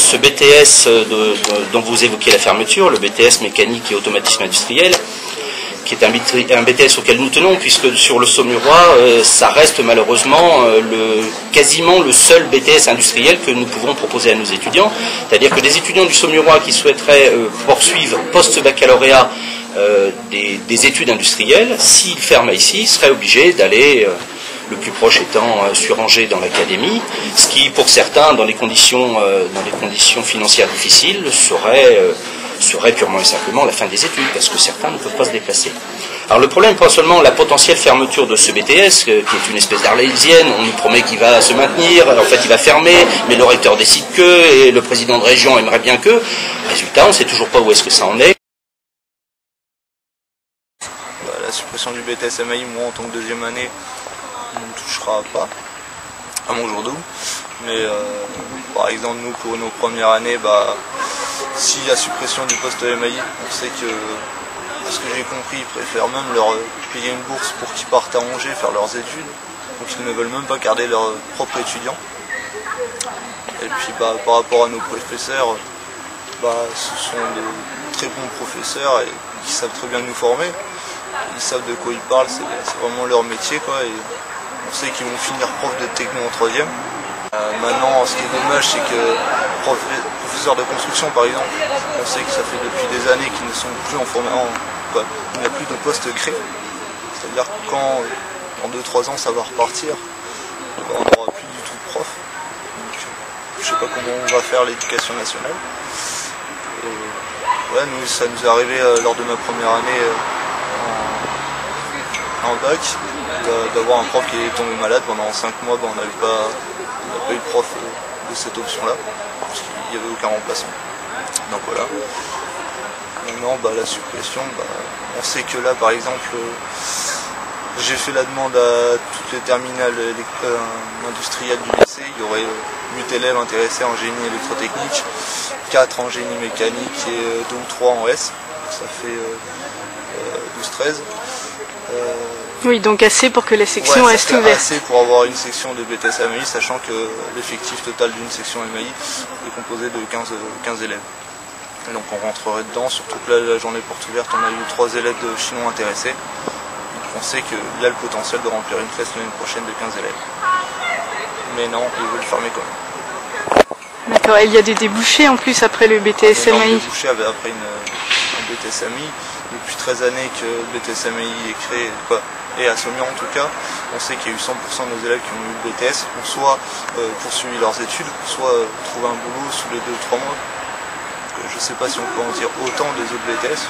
ce BTS dont vous évoquez la fermeture, le BTS mécanique et automatisme industriel, qui est un BTS auquel nous tenons, puisque sur le Saumurois, ça reste malheureusement quasiment le seul BTS industriel que nous pouvons proposer à nos étudiants. C'est-à-dire que des étudiants du Saumurois qui souhaiteraient poursuivre post-baccalauréat des études industrielles, s'ils ferment ici, seraient obligés d'aller, le plus proche étant sur Angers dans l'académie, ce qui pour certains, dans les conditions financières difficiles, serait purement et simplement la fin des études, parce que certains ne peuvent pas se déplacer. Alors le problème, pas seulement la potentielle fermeture de ce BTS, qui est une espèce d'arlésienne, on nous promet qu'il va se maintenir, en fait il va fermer, mais le recteur décide que, et le président de région aimerait bien que. Résultat, on ne sait toujours pas où est-ce que ça en est. La suppression du BTS MAI, moi en tant que deuxième année, on ne touchera pas, à mon jour d'où. Mais par exemple, nous pour nos premières années, si la suppression du poste MAI, on sait que, à ce que j'ai compris, ils préfèrent même leur payer une bourse pour qu'ils partent à Angers faire leurs études. Donc ils ne veulent même pas garder leurs propres étudiants. Et puis par rapport à nos professeurs, ce sont de très bons professeurs et qui savent très bien nous former. Ils savent de quoi ils parlent, c'est vraiment leur métier, quoi. Et on sait qu'ils vont finir prof de techno en troisième. Maintenant, ce qui est dommage, c'est que professeurs de construction, par exemple, on sait que ça fait depuis des années qu'ils ne sont plus en formation, il n'y a plus de postes créés. C'est-à-dire que quand, dans 2-3 ans, ça va repartir, on n'aura plus du tout de profs. Donc, je ne sais pas comment on va faire l'éducation nationale. Et, ouais, ça nous est arrivé lors de ma première année en bac, d'avoir un prof qui est tombé malade pendant 5 mois. On n'avait pas eu de prof de cette option-là, parce qu'il n'y avait aucun remplaçant. Donc voilà. Maintenant, la suppression, on sait que là, par exemple, j'ai fait la demande à toutes les terminales industrielles du lycée. Il y aurait 8 élèves intéressés en génie électrotechnique, 4 en génie mécanique et 2 ou 3 en S. Ça fait 12-13. Oui, donc assez pour que la section reste ouverte. Assez pour avoir une section de BTS MAI, sachant que l'effectif total d'une section MAI est composé de 15 élèves. Et donc on rentrerait dedans, surtout que là, la journée porte ouverte, on a eu 3 élèves de chinois intéressés. Donc on sait qu'il y a le potentiel de remplir une classe l'année prochaine de 15 élèves. Mais non, ils veulent fermer quand même. D'accord, et il y a des débouchés en plus après le BTS MAI. Des débouchés après un BTS MAI. Depuis 13 années que le BTS MAI est créé, et à Saumur en tout cas, on sait qu'il y a eu 100% de nos élèves qui ont eu le BTS, ont soit poursuivi leurs études, soit trouvé un boulot sous les 2 ou 3 mois. Donc, je ne sais pas si on peut en dire autant des autres BTS.